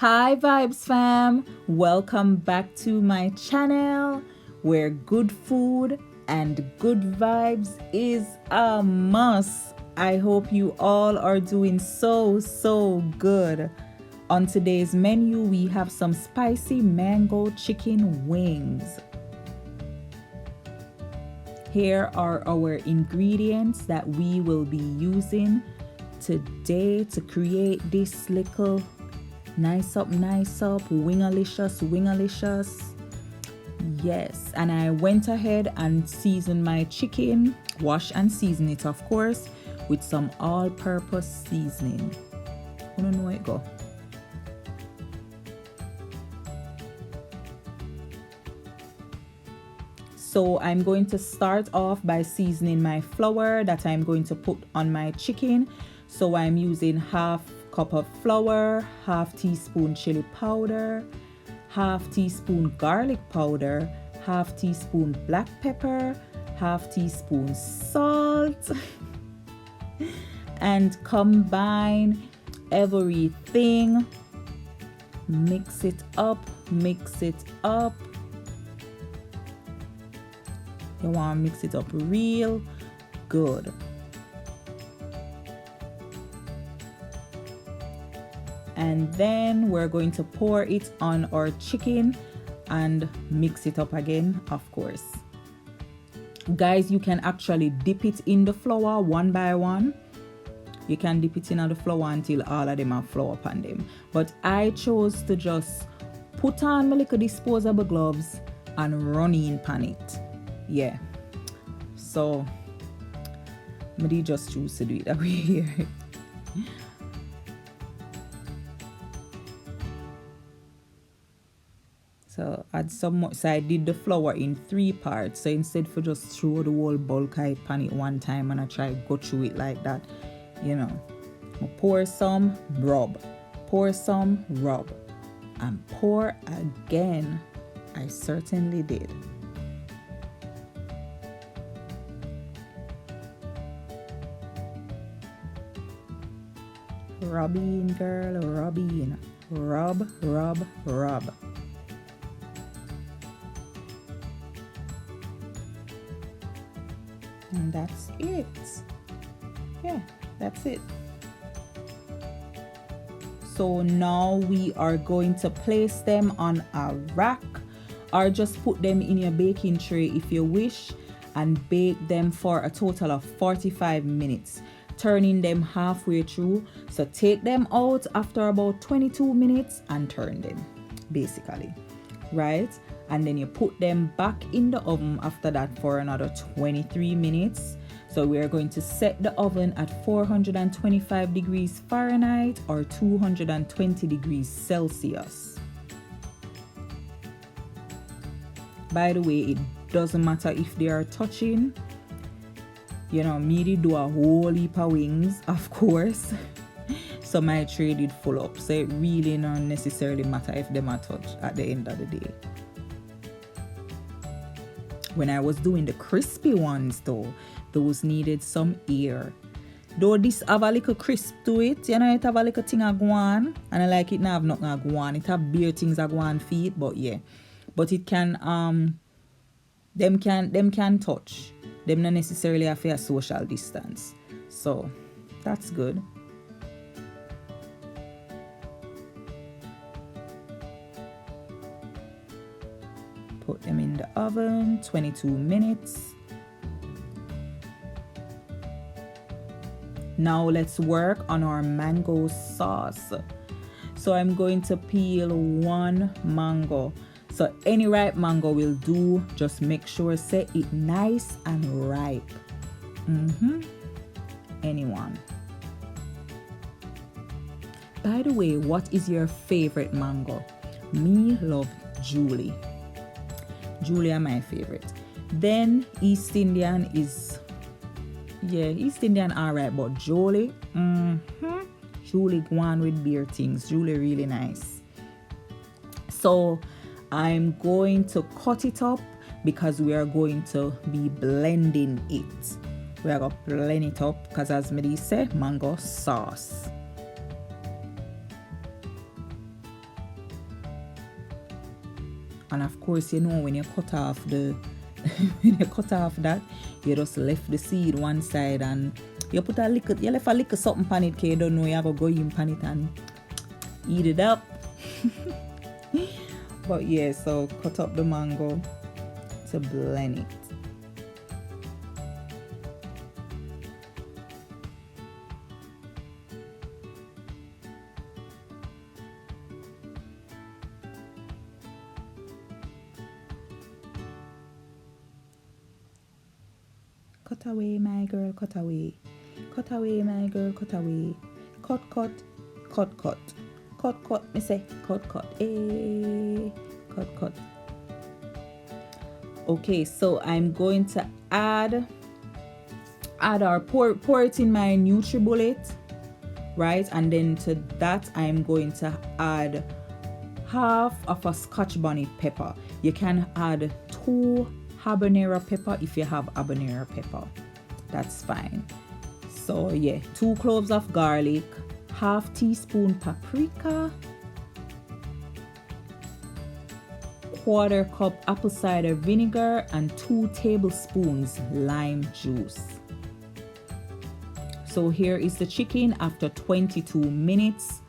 Hi Vibes fam, welcome back to my channel where good food and good vibes is a must. I hope you all are doing so good. On today's menu we have some spicy mango chicken wings. Here are our ingredients that we will be using today to create this little nice up wingalicious. Yes, and I went ahead and seasoned my chicken, wash and season it of course with some all-purpose seasoning. I don't know where it go. So I'm going to start off by seasoning my flour that I'm going to put on my chicken. So I'm using half cup of flour, half teaspoon chili powder, half teaspoon garlic powder, half teaspoon black pepper, half teaspoon salt, and combine everything. Mix it up. You want to mix it up real good. And then we're going to pour it on our chicken and mix it up again, of course. Guys, you can actually dip it in the flour one by one. You can dip it in the flour until all of them have flour upon them. But I chose to just put on my little disposable gloves and run in pan it. Yeah. So, I did just choose to do it that way here. So add some more. So I did the flour in 3 parts. So instead for just throw the whole bulk, I pan it one time and I try go through it like that. You know, pour some, rub, pour some, rub, and pour again. I certainly did. Rub in, girl, rub in. Rub. And that's it. Yeah, that's it. So now we are going to place them on a rack or just put them in your baking tray if you wish and bake them for a total of 45 minutes, turning them halfway through. So take them out after about 22 minutes and turn them basically, right? And then you put them back in the oven after that for another 23 minutes. So we are going to set the oven at 425 degrees Fahrenheit or 220 degrees Celsius. By the way, it doesn't matter if they are touching. You know, me did do a whole heap of wings, of course. So my tray did full up. So it really don't necessarily matter if them are touched at the end of the day. When I was doing the crispy ones though, those needed some air. Though this have a little crisp to it, you know, it have a little thing a go on, and I like it now have nothing a go on. It have bare things a go on feet, but yeah. But it can them can touch. Them not necessarily have a social distance. So that's good. Put them in the oven, 22 minutes. Now let's work on our mango sauce. So I'm going to peel 1 mango. So any ripe mango will do. Just make sure say it nice and ripe. Anyone. By the way, what is your favorite mango? Me love Julie. Julia my favorite. Then East Indian is, yeah, East Indian alright, but Julie, Julie go on with beer things. Julie really nice. So I'm going to cut it up because we are going to be blending it. We are going to blend it up because as me say, mango sauce. And of course, you know, when you cut off the when you cut off that, you just left the seed one side and you put a little, you left a little something pan it, you don't know you have to go in pan it and eat it up. But yeah, so cut up the mango to blend it. Cut away, my girl, cut away. Cut away, my girl, cut away. Cut, cut, cut, cut. Cut, cut, me say, cut, cut, cut, cut. Okay, so I'm going to add or pour it in my NutriBullet, right? And then to that, I'm going to add half of a scotch bonnet pepper. You can add 2 habanero pepper if you have habanero pepper, that's fine. So yeah, 2 cloves of garlic, half teaspoon paprika, 1/4 cup apple cider vinegar, and 2 tablespoons lime juice. So here is the chicken after 22 minutes.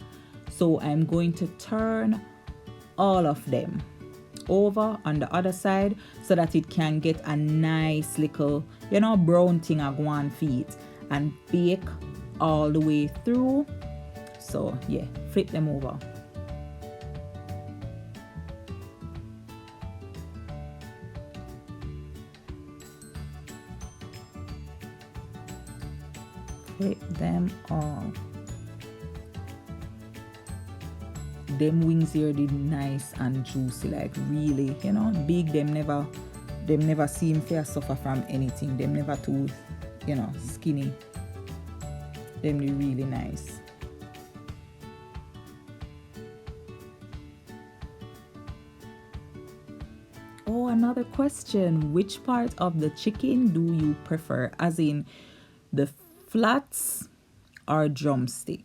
So I'm going to turn all of them over on the other side so that it can get a nice little, you know, brown thing I go on feet and bake all the way through. So yeah, flip them over. Flip them all. Them wings here did nice and juicy, like really, you know, big. Them never seem fair suffer from anything. Them never too, you know, skinny. Them they really nice. Oh, another question. Which part of the chicken do you prefer? As in the flats or drumstick?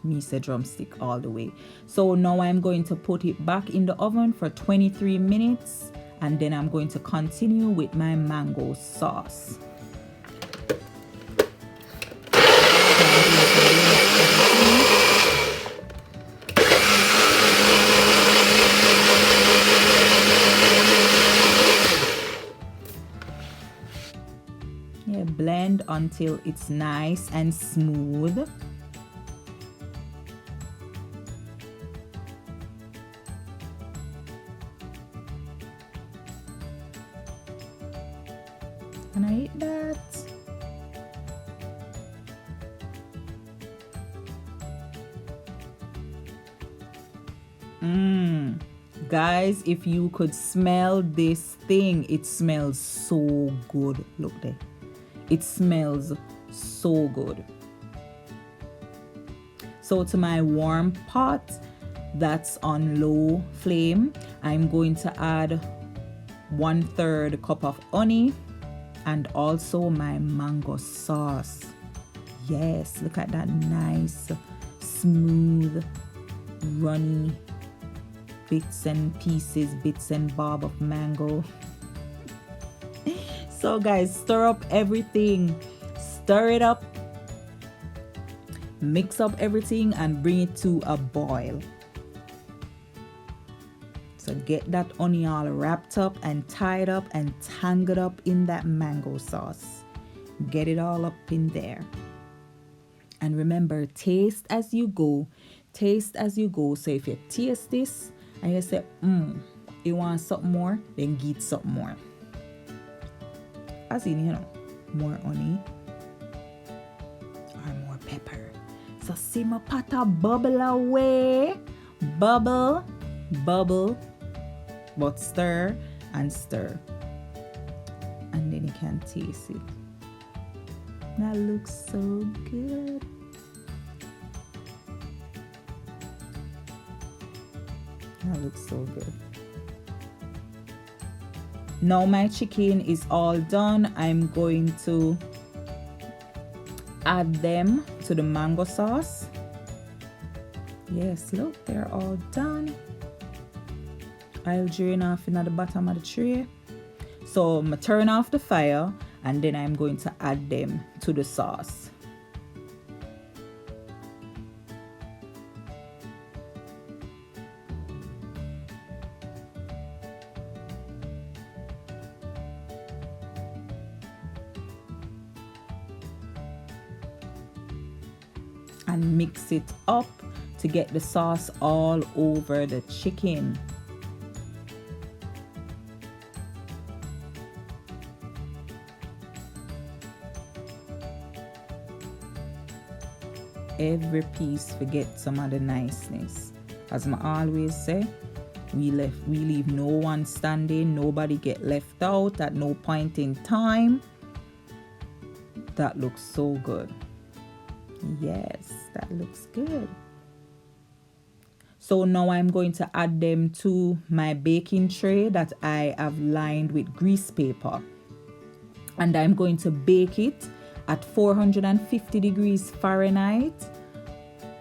Me say drumstick all the way. So now I'm going to put it back in the oven for 23 minutes and then I'm going to continue with my mango sauce. Yeah, blend until it's nice and smooth. Can I eat that? Guys, if you could smell this thing, it smells so good. Look there. It smells so good. So to my warm pot that's on low flame, I'm going to add 1/3 cup of honey and also my mango sauce. Yes, look at that nice, smooth, runny bits and pieces, bits and bob of mango. So guys, stir up everything. Stir it up. Mix up everything and bring it to a boil. So get that onion all wrapped up and tied up and tangled up in that mango sauce. Get it all up in there. And remember, taste as you go. Taste as you go. So if you taste this and you say, you want something more, then get something more. As in, you know, more honey or more pepper. So see my pata bubble away. Bubble, bubble. But stir and stir, and then you can taste it. That looks so good. That looks so good. Now my chicken is all done. I'm going to add them to the mango sauce. Yes, look, they're all done. I'll drain off in at the bottom of the tray. So I'm turn off the fire and then I'm going to add them to the sauce. And mix it up to get the sauce all over the chicken. Every piece forget some of the niceness. As I always say, we leave no one standing, nobody get left out at no point in time. That looks so good. Yes, that looks good. So now I'm going to add them to my baking tray that I have lined with grease paper. And I'm going to bake it at 450 degrees Fahrenheit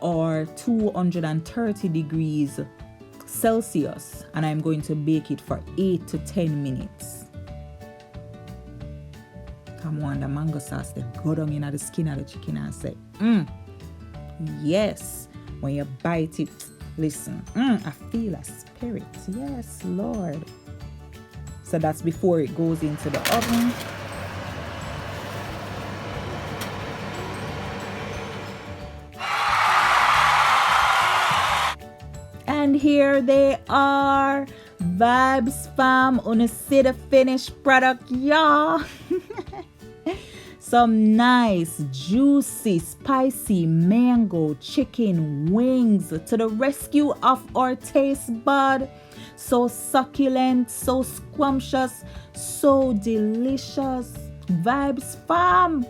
or 230 degrees Celsius. And I'm going to bake it for 8 to 10 minutes. Come on, the mango sauce, they go down in the skin of the chicken and say, yes. When you bite it, listen, I feel a spirit. Yes, Lord. So that's before it goes into the oven. And here they are. Vibes fam, on see the finished product, y'all. Some nice, juicy, spicy mango chicken wings to the rescue of our taste bud. So succulent, so scrumptious, so delicious. Vibes fam.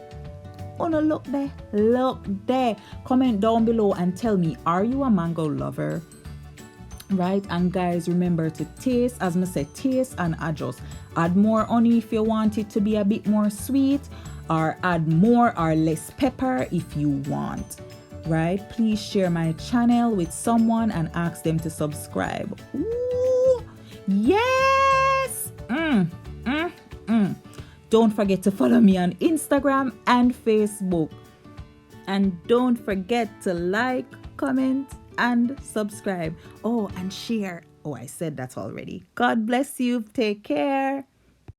Oh no, look there. Look there. Comment down below and tell me, are you a mango lover? Right, and guys, remember to taste, as I said, taste and adjust. Add more honey if you want it to be a bit more sweet, or add more or less pepper if you want. Right, please share my channel with someone and ask them to subscribe. Ooh, yes. Don't forget to follow me on Instagram and Facebook, and don't forget to like, comment and subscribe. Oh, and share. Oh, I said that already. God bless you. Take care.